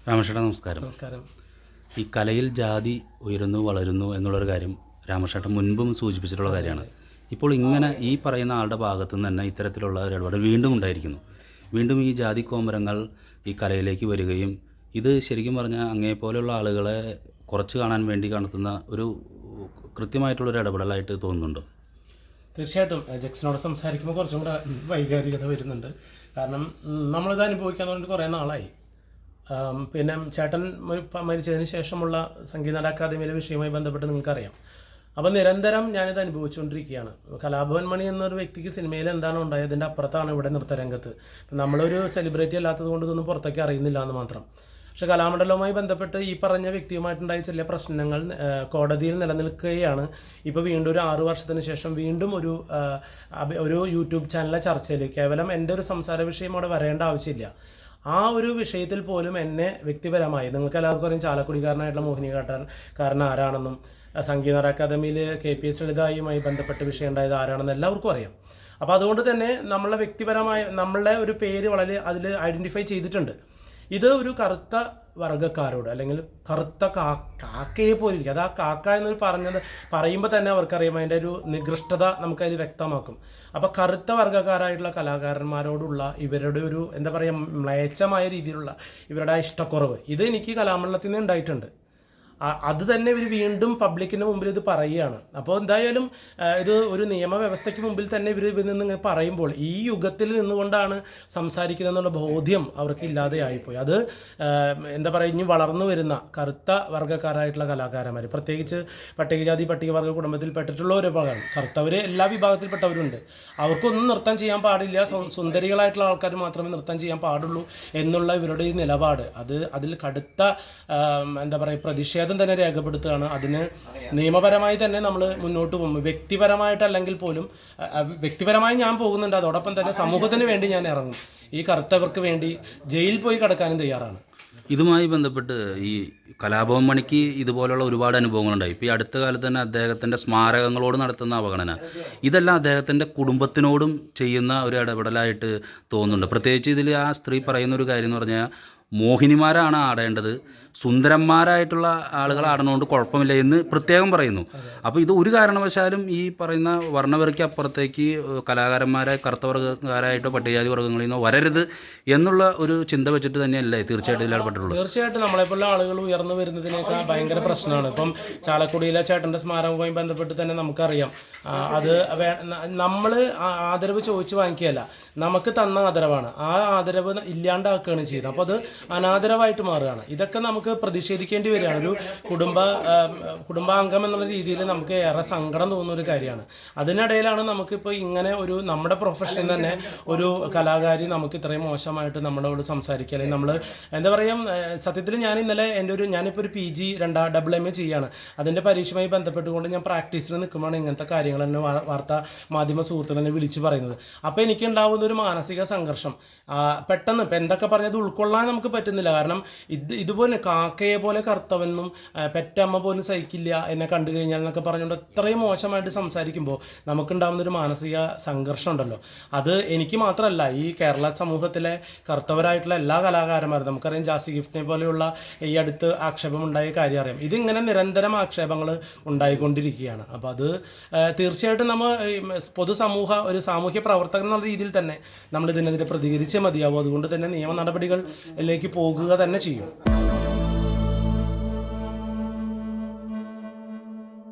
രാമകൃഷ്ണ നമസ്കാരം. നമസ്കാരം. ഈ കലയിൽ ജാതി ഉയരുന്നു വളരുന്നു എന്നുള്ളൊരു കാര്യം രാമകൃഷ്ണൻ മുൻപും സൂചിപ്പിച്ചിട്ടുള്ള കാര്യമാണ്. ഇപ്പോൾ ഇങ്ങനെ ഈ പറയുന്ന ആളുടെ ഭാഗത്തു നിന്ന് തന്നെ ഇത്തരത്തിലുള്ള ഒരു ഇടപെടൽ വീണ്ടും ഉണ്ടായിരിക്കുന്നു. വീണ്ടും ഈ ജാതി കോമരങ്ങൾ ഈ കലയിലേക്ക് വരികയും ഇത് ശരിക്കും പറഞ്ഞാൽ അങ്ങേപ്പോലെയുള്ള ആളുകളെ കുറച്ച് കാണാൻ വേണ്ടി നടത്തുന്ന ഒരു കൃത്യമായിട്ടുള്ളൊരു ഇടപെടലായിട്ട് തോന്നുന്നുണ്ടോ? തീർച്ചയായിട്ടും ജക്സിനോട് സംസാരിക്കുമ്പോൾ കുറച്ചും കൂടെ വൈകാരികത വരുന്നുണ്ട്. കാരണം നമ്മളിത് അനുഭവിക്കാൻ വേണ്ടി കുറേ നാളായി. പിന്നെ ചേട്ടൻ മരിച്ചതിന് ശേഷമുള്ള സംഗീത അക്കാദമിയിലെ വിഷയവുമായി ബന്ധപ്പെട്ട് നിങ്ങൾക്കറിയാം. അപ്പോൾ നിരന്തരം ഞാനിത് അനുഭവിച്ചുകൊണ്ടിരിക്കുകയാണ്. കലാഭവൻ മണി എന്നൊരു വ്യക്തിക്ക് സിനിമയിൽ എന്താണ് ഉണ്ടായത്, അതിൻ്റെ അപ്പുറത്താണ് ഇവിടെ നൃത്തരംഗത്ത്. നമ്മളൊരു സെലിബ്രിറ്റി അല്ലാത്തത് കൊണ്ട് ഇതൊന്നും പുറത്തേക്ക് അറിയുന്നില്ല എന്ന് മാത്രം. പക്ഷേ കലാമണ്ഡലവുമായി ബന്ധപ്പെട്ട് ഈ പറഞ്ഞ വ്യക്തിയുമായിട്ടുണ്ടായ ചില പ്രശ്നങ്ങൾ കോടതിയിൽ നിലനിൽക്കുകയാണ്. ഇപ്പോൾ വീണ്ടും ഒരു 6 വർഷത്തിന് ശേഷം വീണ്ടും ഒരു യൂട്യൂബ് ചാനലിലെ ചർച്ചയിൽ കേവലം എൻ്റെ ഒരു സംസാര വിഷയം അവിടെ വരേണ്ട ആവശ്യമില്ല. ആ ഒരു വിഷയത്തിൽ പോലും എന്നെ വ്യക്തിപരമായി, നിങ്ങൾക്ക് എല്ലാവർക്കും അറിയാം ചാലക്കുടിക്കാരനായിട്ടുള്ള മോഹിനിയാട്ടക്കാരൻ ആരാണെന്നും സംഗീത അക്കാദമിയിൽ KPS ലളിതയുമായി ബന്ധപ്പെട്ട് വിഷയം ഉണ്ടായത് ആരാണെന്ന് എല്ലാവർക്കും അറിയാം. അപ്പോൾ അതുകൊണ്ട് തന്നെ നമ്മളെ വ്യക്തിപരമായ നമ്മളുടെ ഒരു പേര് വളരെ അതിൽ ഐഡൻറ്റിഫൈ ചെയ്തിട്ടുണ്ട്. ഇത് ഒരു കറുത്ത വർഗ്ഗക്കാരോട് അല്ലെങ്കിൽ കറുത്ത കാക്കയെ പോലിരിക്കും. അത് ആ കാക്ക എന്ന് പറയുമ്പോൾ തന്നെ അവർക്കറിയാം അതിൻ്റെ ഒരു നികൃഷ്ടത നമുക്കതിൽ വ്യക്തമാക്കും. അപ്പോൾ കറുത്ത വർഗ്ഗക്കാരായിട്ടുള്ള കലാകാരന്മാരോടുള്ള ഇവരുടെ ഒരു എന്താ പറയുക മ്ലേച്ഛമായ രീതിയിലുള്ള ഇവരുടെ ഇഷ്ടക്കുറവ് ഇത് എനിക്ക് കലാമണ്ഡലത്തിൽ നിന്ന് ഉണ്ടായിട്ടുണ്ട്. അത് തന്നെ ഇവർ വീണ്ടും പബ്ലിക്കിന് മുമ്പിൽ ഇത് പറയുകയാണ്. അപ്പോൾ എന്തായാലും ഇത് ഒരു നിയമവ്യവസ്ഥയ്ക്ക് മുമ്പിൽ തന്നെ ഇവരിൽ നിന്ന് പറയുമ്പോൾ ഈ യുഗത്തിൽ നിന്നുകൊണ്ടാണ് സംസാരിക്കുന്നതെന്നുള്ള ബോധ്യം അവർക്ക് ഇല്ലാതെയായിപ്പോയി. അത് എന്താ പറയുക, ഇനി വളർന്നു വരുന്ന കറുത്ത വർഗ്ഗക്കാരായിട്ടുള്ള കലാകാരന്മാർ, പ്രത്യേകിച്ച് പട്ടികജാതി പട്ടികവർഗ്ഗ കുടുംബത്തിൽ പെട്ടിട്ടുള്ളവരൊക്കെ കറുത്തവർ എല്ലാ വിഭാഗത്തിൽപ്പെട്ടവരുണ്ട്. അവർക്കൊന്നും നൃത്തം ചെയ്യാൻ പാടില്ല, സുന്ദരികളായിട്ടുള്ള ആൾക്കാർ മാത്രമേ നൃത്തം ചെയ്യാൻ പാടുള്ളൂ എന്നുള്ള ഇവരുടെ ഈ നിലപാട് അതിൽ കടുത്ത എന്താ പറയുക പ്രതിഷേധം തന്നെ രേഖപ്പെടുത്തുകയാണ്. അതിന് നിയമപരമായി തന്നെ നമ്മൾ മുന്നോട്ട് പോകും. വ്യക്തിപരമായിട്ടല്ലെങ്കിൽ പോലും വ്യക്തിപരമായി ഞാൻ പോകുന്നുണ്ട്. അതോടൊപ്പം തന്നെ സമൂഹത്തിന് വേണ്ടി ഞാൻ ഇറങ്ങും. ഈ കറുത്തവർക്ക് വേണ്ടി ജയിലിൽ പോയി കിടക്കാനും തയ്യാറാണ്. ഇതുമായി ബന്ധപ്പെട്ട് ഈ കലാഭവൻ മണിക്ക് ഇതുപോലുള്ള ഒരുപാട് അനുഭവങ്ങളുണ്ടായി. ഇപ്പോൾ ഈ അടുത്ത കാലത്ത് തന്നെ അദ്ദേഹത്തിൻ്റെ സ്മാരകങ്ങളോട് നടത്തുന്ന അവഗണന, ഇതെല്ലാം അദ്ദേഹത്തിൻ്റെ കുടുംബത്തിനോടും ചെയ്യുന്ന ഒരു ഇടപെടലായിട്ട് തോന്നുന്നുണ്ട്. പ്രത്യേകിച്ച് ഇതിൽ ആ സ്ത്രീ പറയുന്ന ഒരു കാര്യം എന്ന് പറഞ്ഞാൽ മോഹിനിമാരാണ് ആടേണ്ടത്, സുന്ദരന്മാരായിട്ടുള്ള ആളുകൾ ആടണോണ്ട് കുഴപ്പമില്ല എന്ന് പ്രത്യേകം പറയുന്നു. അപ്പോൾ ഇത് ഒരു കാരണവശാലും ഈ പറയുന്ന വർണ്ണവരയ്ക്ക് അപ്പുറത്തേക്ക് കലാകാരന്മാരെ കറുത്തവർഗ്ഗക്കാരായിട്ടോ പട്ടികജാതി വർഗ്ഗങ്ങളിൽ നിന്നോ വരരുത് എന്നുള്ള ഒരു ചിന്ത വെച്ചിട്ട് തന്നെയല്ലേ തീർച്ചയായിട്ടും ഇതിലാടപ്പെട്ടുള്ളൂ. തീർച്ചയായിട്ടും നമ്മളെപ്പോലുള്ള ആളുകൾ ഉയർന്നു വരുന്നതിനേക്കാൾ ഭയങ്കര പ്രശ്നമാണ്. ഇപ്പം ചാലക്കുടിയിലെ ചേട്ടൻ്റെ സ്മാരകവുമായി ബന്ധപ്പെട്ട് തന്നെ നമുക്കറിയാം. അത് നമ്മൾ ആദരവ് ചോദിച്ച് വാങ്ങിക്കുകയല്ല, നമുക്ക് തന്ന ആദരവാണ്. ആ ആദരവ് ഇല്ലാണ്ടാക്കുകയാണ് ചെയ്യുന്നത്. അപ്പോൾ അത് അനാദരവായിട്ട് മാറുകയാണ്. ഇതൊക്കെ നമുക്ക് പ്രതിഷേധിക്കേണ്ടി വരികയാണ്. ഒരു കുടുംബാംഗം എന്നുള്ള രീതിയിൽ നമുക്ക് ഏറെ സങ്കടം തോന്നുന്ന ഒരു കാര്യമാണ്. അതിനിടയിലാണ് നമുക്കിപ്പോൾ ഇങ്ങനെ ഒരു നമ്മുടെ പ്രൊഫഷനിൽ തന്നെ ഒരു കലാകാരി നമുക്ക് ഇത്രയും മോശമായിട്ട് നമ്മളോട് സംസാരിക്കുക. അല്ലെങ്കിൽ നമ്മൾ എന്താ പറയുക, സത്യത്തിൽ ഞാൻ ഇന്നലെ ഞാനിപ്പോൾ ഒരു PG AA ചെയ്യുകയാണ്. അതിൻ്റെ പരീക്ഷയുമായി ബന്ധപ്പെട്ടുകൊണ്ട് ഞാൻ പ്രാക്ടീസിൽ നിൽക്കുമ്പോഴാണ് ഇങ്ങനത്തെ കാര്യങ്ങൾ തന്നെ വാർത്താ മാധ്യമ സുഹൃത്തുക്കൾ എന്നെ വിളിച്ച് പറയുന്നത്. അപ്പോൾ എനിക്കുണ്ടാവുന്ന ഒരു മാനസിക സംഘർഷം പെട്ടെന്ന് ഇപ്പം എന്തൊക്കെ പറഞ്ഞത് ഉൾക്കൊള്ളാൻ നമുക്ക് പറ്റുന്നില്ല. കാരണം ഇതുപോലെ കാക്കയെ പോലെ കറുത്തവെന്നും പെറ്റമ്മ പോലും സഹിക്കില്ല എന്നെ കണ്ടു കഴിഞ്ഞാൽ എന്നൊക്കെ പറഞ്ഞുകൊണ്ട് അത്രയും മോശമായിട്ട് സംസാരിക്കുമ്പോൾ നമുക്കുണ്ടാകുന്നൊരു മാനസിക സംഘർഷം ഉണ്ടല്ലോ. അത് എനിക്ക് മാത്രമല്ല, ഈ കേരള സമൂഹത്തിലെ കറുത്തവരായിട്ടുള്ള എല്ലാ കലാകാരന്മാരും, നമുക്കറിയാം ജാസി ഗിഫ്റ്റിനെ പോലെയുള്ള ഈ അടുത്ത് ആക്ഷേപം ഉണ്ടായ കാര്യം അറിയാം. ഇതിങ്ങനെ നിരന്തരം ആക്ഷേപങ്ങൾ ഉണ്ടായിക്കൊണ്ടിരിക്കുകയാണ്. അപ്പോൾ അത് തീർച്ചയായിട്ടും നമ്മൾ ഒരു സാമൂഹ്യ പ്രവർത്തകൻ എന്നുള്ള രീതിയിൽ തന്നെ നമ്മൾ ഇതിനെതിരെ പ്രതികരിച്ചേ മതിയാവും. അതുകൊണ്ട് തന്നെ നിയമ നടപടികളിലേക്ക് പോകുക തന്നെ ചെയ്യും.